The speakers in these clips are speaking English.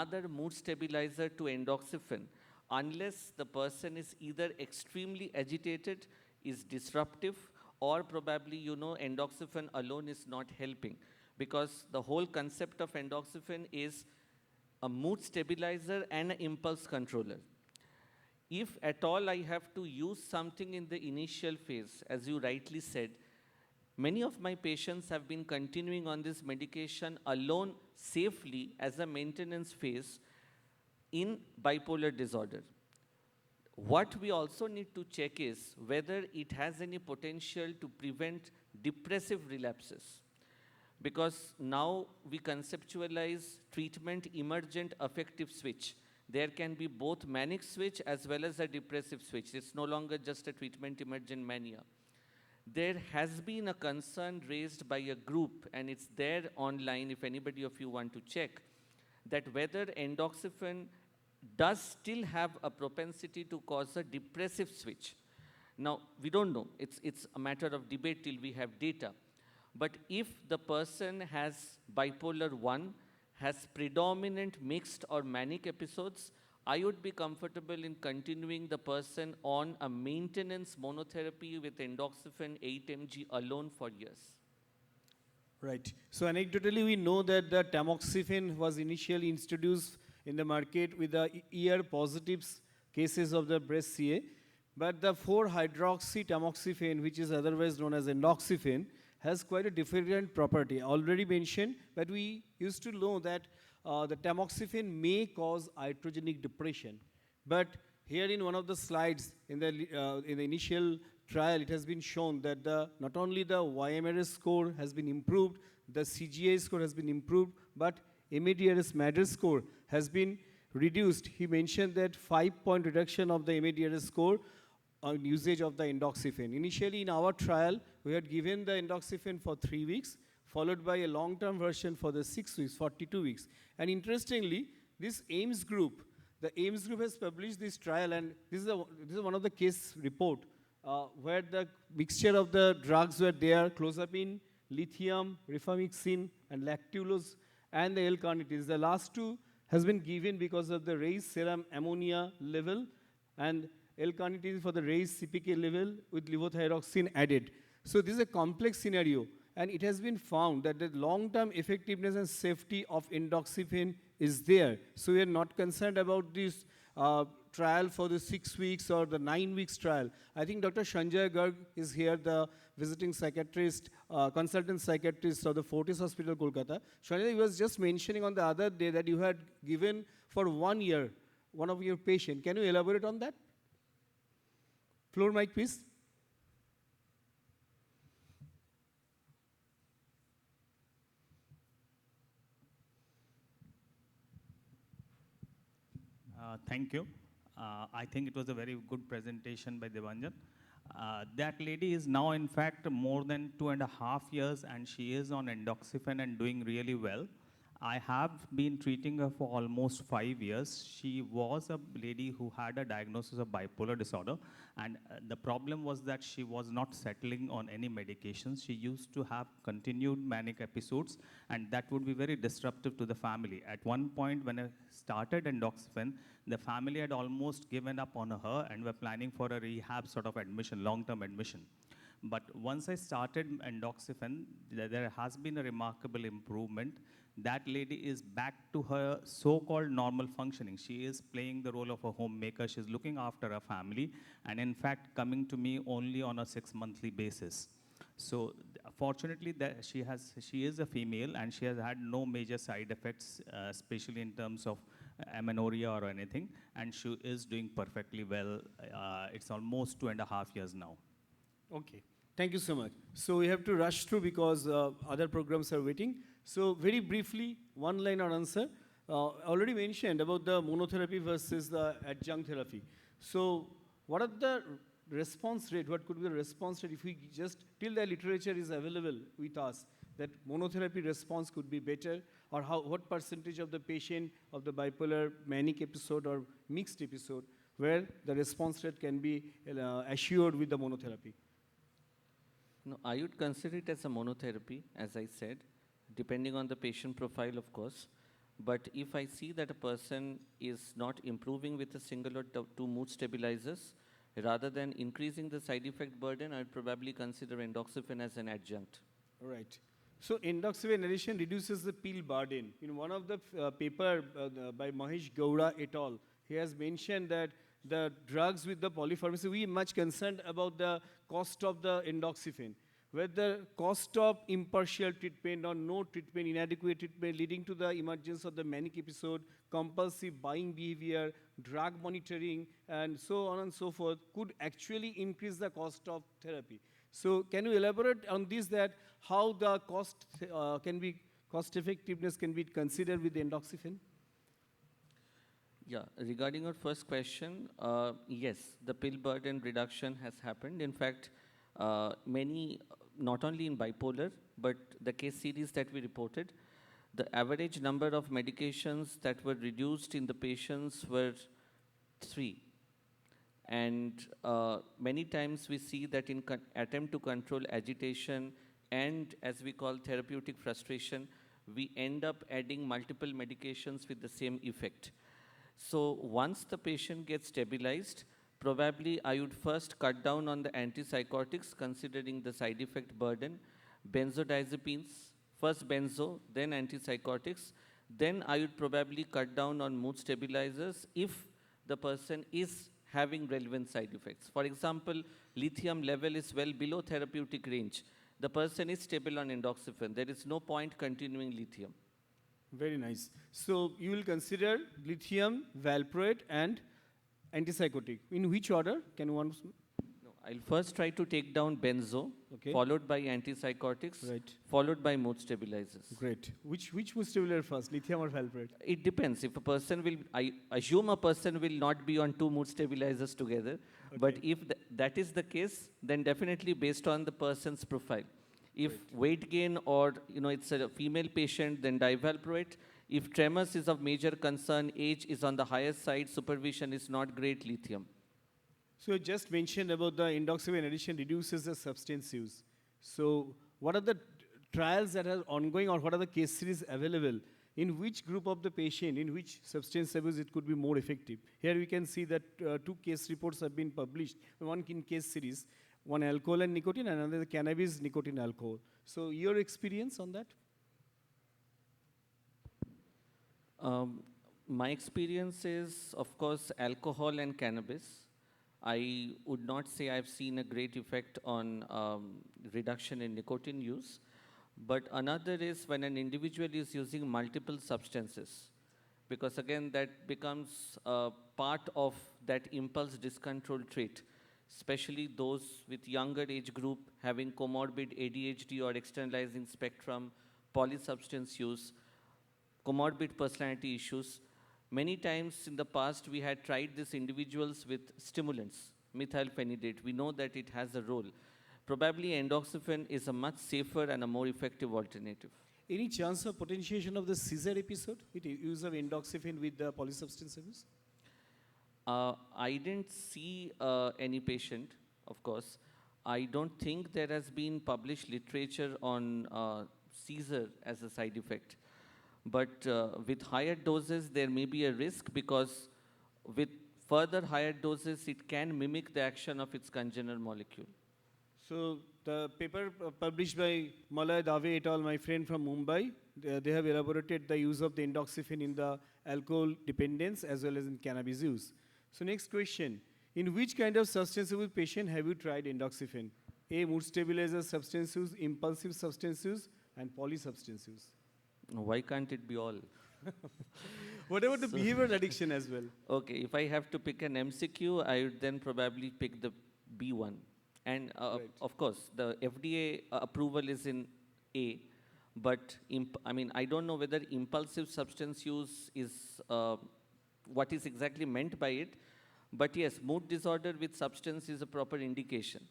another mood stabilizer to endoxifen unless the person is either extremely agitated, is disruptive, or probably, endoxifen alone is not helping. Because the whole concept of endoxifen is a mood stabilizer and an impulse controller. If at all I have to use something in the initial phase, as you rightly said, many of my patients have been continuing on this medication alone safely as a maintenance phase in bipolar disorder. What we also need to check is whether it has any potential to prevent depressive relapses. Because now we conceptualize treatment emergent affective switch. There can be both manic switch as well as a depressive switch. It's no longer just a treatment emergent mania. There has been a concern raised by a group, and it's there online if anybody of you want to check, that whether endoxifen does still have a propensity to cause a depressive switch. Now, we don't know. It's a matter of debate till we have data. But if the person has bipolar 1, has predominant mixed or manic episodes, I would be comfortable in continuing the person on a maintenance monotherapy with endoxifen 8 mg alone for years. Right. So anecdotally, we know that the tamoxifen was initially introduced in the market with the ER positives cases of the breast CA. But the 4-hydroxy tamoxifen, which is otherwise known as endoxifen, has quite a different property. Already mentioned, but we used to know that the tamoxifen may cause iatrogenic depression. But here in one of the slides in the initial trial, it has been shown that not only the YMRS score has been improved, the CGI score has been improved, but MADRS MADRS score has been reduced. He mentioned that 5-point reduction of the MADRS score on usage of the endoxifen. Initially in our trial, we had given the endoxifen for 3 weeks, followed by a long-term version for the 6 weeks, 42 weeks. And interestingly, this AIMS group, the AIMS group has published this trial, and this is one of the case report where the mixture of the drugs were there, clozapine, lithium, rifamycin, and lactulose, and the L-carnitine. The last two has been given because of the raised serum ammonia level, and L-carnitine for the raised CPK level with levothyroxine added. So this is a complex scenario, and it has been found that the long-term effectiveness and safety of endoxifen is there. So we are not concerned about this trial for the 6 weeks or the 9 weeks trial. I think Dr. Sanjay Garg is here, the visiting psychiatrist, consultant psychiatrist of the Fortis Hospital, Kolkata. Sanjay was just mentioning on the other day that you had given for 1 year one of your patient. Can you elaborate on that? Floor mic, please. Thank you. I think it was a very good presentation by Debanjan. That lady is now, in fact, more than 2.5 years, and she is on endoxifen and doing really well. I have been treating her for almost 5 years. She was a lady who had a diagnosis of bipolar disorder, and the problem was that she was not settling on any medications. She used to have continued manic episodes, and that would be very disruptive to the family. At one point, when I started endoxifen, the family had almost given up on her and were planning for a rehab sort of admission, long-term admission. But once I started endoxifen, there has been a remarkable improvement. That lady is back to her so-called normal functioning. She is playing the role of a homemaker. She's looking after her family, and in fact, coming to me only on a 6-monthly basis. So fortunately, she is a female, and she has had no major side effects, especially in terms of amenorrhea or anything, and she is doing perfectly well. It's almost 2.5 years now. Okay. Thank you so much. So we have to rush through because other programs are waiting. So very briefly, one-liner answer. Already mentioned about the monotherapy versus the adjunct therapy. So what are the response rate? What could be the response rate if we just, till the literature is available with us, that monotherapy response could be better, or what percentage of the patient of the bipolar manic episode or mixed episode where the response rate can be assured with the monotherapy? No, I would consider it as a monotherapy, as I said, depending on the patient profile, of course. But if I see that a person is not improving with a single or two mood stabilizers, rather than increasing the side effect burden, I'd probably consider endoxifen as an adjunct. Right. So endoxifen addition reduces the pill burden. In one of the paper by Mahesh Gaura et al., he has mentioned that the drugs with the polypharmacy, we are much concerned about the cost of the endoxifen. Whether cost of impartial treatment or no treatment, inadequate treatment leading to the emergence of the manic episode, compulsive buying behavior, drug monitoring, and so on and so forth could actually increase the cost of therapy. So can you elaborate on this, that how the cost effectiveness can be considered with the endoxifen? Yeah, regarding your first question, yes, the pill burden reduction has happened. In fact, many, not only in bipolar, but the case series that we reported, the average number of medications that were reduced in the patients were 3. And many times we see that in attempt to control agitation and, as we call, therapeutic frustration, we end up adding multiple medications with the same effect. So once the patient gets stabilized, probably I would first cut down on the antipsychotics considering the side effect burden, benzodiazepines, first benzo, then antipsychotics, then I would probably cut down on mood stabilizers if the person is having relevant side effects. For example, lithium level is well below therapeutic range. The person is stable on endoxifen. There is no point continuing lithium. Very nice. So you will consider lithium, valproate, and antipsychotic. In which order? Can you once? No, I'll first try to take down benzo, Okay. followed by antipsychotics, Right. followed by mood stabilizers. Great. Which mood stimulator first, lithium or valproate? It depends. If a person will, I assume a person will not be on 2 mood stabilizers together. But Okay. if that is the case, then definitely based on the person's profile. If weight gain or it's a female patient, then divalproate. If tremors is of major concern, age is on the higher side, supervision is not great, lithium. So you just mentioned about the endoxifen addition reduces the substance use. So what are the trials that are ongoing, or what are the case series available? In which group of the patient, in which substance abuse it could be more effective? Here we can see that 2 case reports have been published. One in case series, one alcohol and nicotine, and another cannabis, nicotine, alcohol. So your experience on that? My experience is, of course, alcohol and cannabis. I would not say I've seen a great effect on reduction in nicotine use. But another is when an individual is using multiple substances, because again, that becomes part of that impulse discontrol trait, especially those with younger age group having comorbid ADHD or externalizing spectrum, polysubstance use, comorbid personality issues. Many times in the past, we had tried these individuals with stimulants, methylphenidate. We know that it has a role. Probably endoxifen is a much safer and a more effective alternative. Any chance of potentiation of the seizure episode with use of endoxifen with the polysubstance abuse? I didn't see any patient, of course. I don't think there has been published literature on seizure as a side effect. But with higher doses, there may be a risk because with further higher doses, it can mimic the action of its congener molecule. So the paper published by Malay Dave et al., my friend from Mumbai, they have elaborated the use of the endoxifen in the alcohol dependence as well as in cannabis use. So next question, in which kind of substance abuse patient have you tried endoxifen? A, mood stabilizer substance use, impulsive substance use, and polysubstance use. Why can't it be all? What about the behavioral addiction as well? Okay, if I have to pick an MCQ, I would then probably pick the B1. And Right. of course, the FDA approval is in A, but I don't know whether impulsive substance use is what is exactly meant by it. But yes, mood disorder with substance is a proper indication.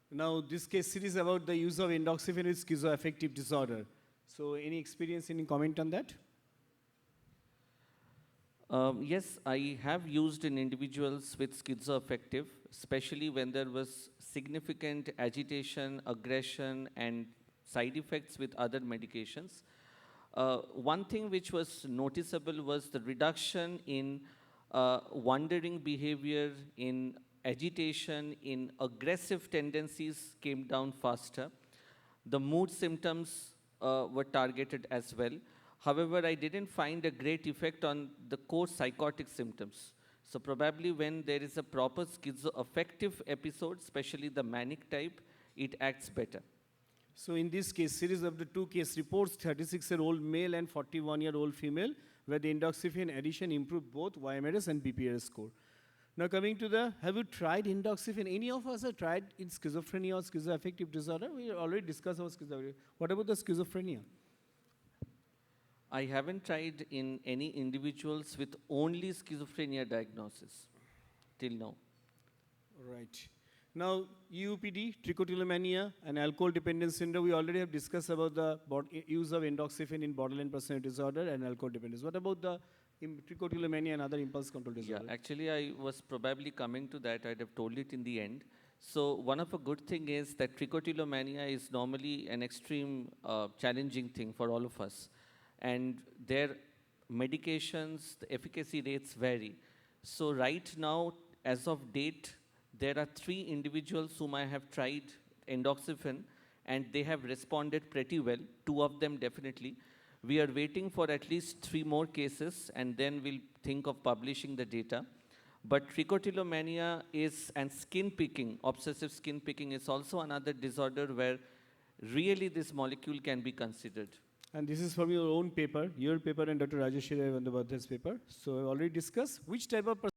Now this case series about the use of endoxifen with schizoaffective disorder. So any experience, any comment on that? Yes, I have used in individuals with schizoaffective, especially when there was significant agitation, aggression, and side effects with other medications. One thing which was noticeable was the reduction in wandering behavior, in agitation, in aggressive tendencies came down faster. The mood symptoms were targeted as well. However, I didn't find a great effect on the core psychotic symptoms. So probably when there is a proper schizoaffective episode, especially the manic type, it acts better. So in this case, series of the two case reports, 36-year-old male and 41-year-old female, where the indoxafen addition improved both YMRS and BPRS score. Now coming to the, have you tried indoxafen? Any of us have tried in schizophrenia or schizoaffective disorder? We already discussed about schizophrenia. What about the schizophrenia? I haven't tried in any individuals with only schizophrenia diagnosis till now. Right. Now, UPD, trichotillomania, and alcohol dependence syndrome, we already have discussed about the use of endoxifen in borderline personality disorder and alcohol dependence. What about the trichotillomania and other impulse control disorder? Yeah, actually, I was probably coming to that. I'd have told it in the end. So one of a good thing is that trichotillomania is normally an extreme challenging thing for all of us. And their medications, the efficacy rates vary. So right now, as of date, there are 3 individuals whom I have tried endoxifen, and they have responded pretty well, 2 of them definitely. We are waiting for at least 3 more cases, and then we'll think of publishing the data. But trichotillomania is, and skin picking, obsessive skin picking is also another disorder where really this molecule can be considered. And this is from your own paper, your paper and Dr. Rajesh Bandyopadhyay's paper. So I already discussed which type of